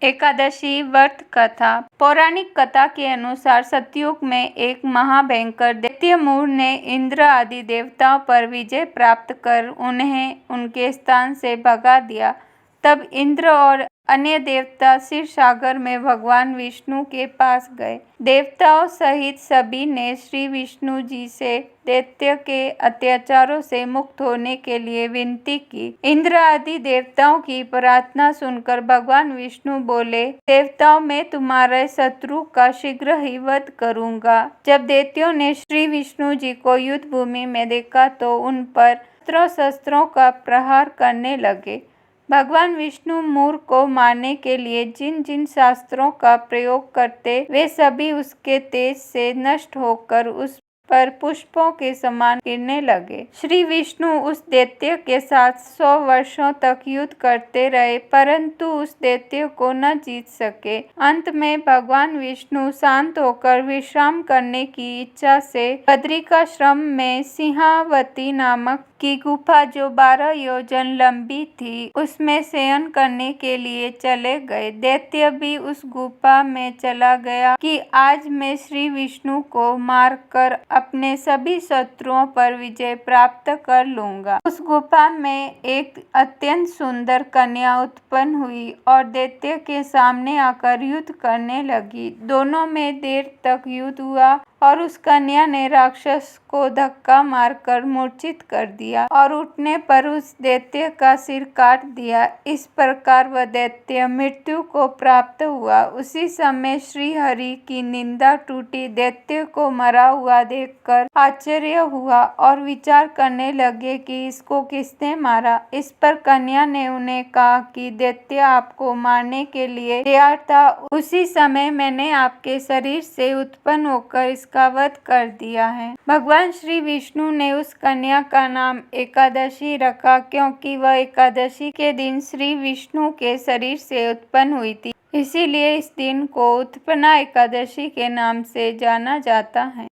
एकादशी व्रत कथा। पौराणिक कथा के अनुसार सतयुग में एक महाभयंकर दैत्य मूर ने इंद्र आदि देवताओं पर विजय प्राप्त कर उन्हें उनके स्थान से भगा दिया। तब इंद्र और अन्य देवता क्षीर सागर में भगवान विष्णु के पास गए। देवताओं सहित सभी ने श्री विष्णु जी से दैत्य के अत्याचारों से मुक्त होने के लिए विनती की। इंद्र आदि देवताओं की प्रार्थना सुनकर भगवान विष्णु बोले, देवताओं मैं तुम्हारे शत्रु का शीघ्र ही वध करूंगा। जब दैत्यों ने श्री विष्णु जी को युद्ध भूमि में देखा तो उन पर शस्त्रों का प्रहार करने लगे। भगवान विष्णु मूर को मारने के लिए जिन जिन शास्त्रों का प्रयोग करते वे सभी उसके तेज से नष्ट होकर उस पर पुष्पों के समान गिरने लगे। श्री विष्णु उस दैत्य के साथ 100 वर्षों तक युद्ध करते रहे परंतु उस दैत्य को न जीत सके। अंत में भगवान विष्णु शांत होकर विश्राम करने की इच्छा से बद्रिकाश्रम में सिंहावती नामक की गुफा जो 12 योजन लंबी थी उसमें शयन करने के लिए चले गए। दैत्य भी उस गुफा में चला गया कि आज मैं श्री विष्णु को मारकर अपने सभी शत्रुओं पर विजय प्राप्त कर लूंगा। उस गुफा में एक अत्यंत सुंदर कन्या उत्पन्न हुई और दैत्य के सामने आकर युद्ध करने लगी। दोनों में देर तक युद्ध हुआ और उस कन्या ने राक्षस को धक्का मारकर मूर्छित कर दिया और उठने पर उस दैत्य का सिर काट दिया। इस प्रकार वह दैत्य मृत्यु को प्राप्त हुआ। उसी समय श्री हरि की निंदा टूटी। दैत्य को मरा हुआ देखकर आश्चर्य हुआ और विचार करने लगे कि इसको किसने मारा। इस पर कन्या ने उन्हें कहा कि दैत्य आपको मारने के लिए तैयार था, उसी समय मैंने आपके शरीर से उत्पन्न होकर इसका वध कर दिया है। भगवान श्री विष्णु ने उस कन्या का नाम एकादशी रखा क्योंकि वह एकादशी के दिन श्री विष्णु के शरीर से उत्पन्न हुई थी। इसीलिए इस दिन को उत्पन्ना एकादशी के नाम से जाना जाता है।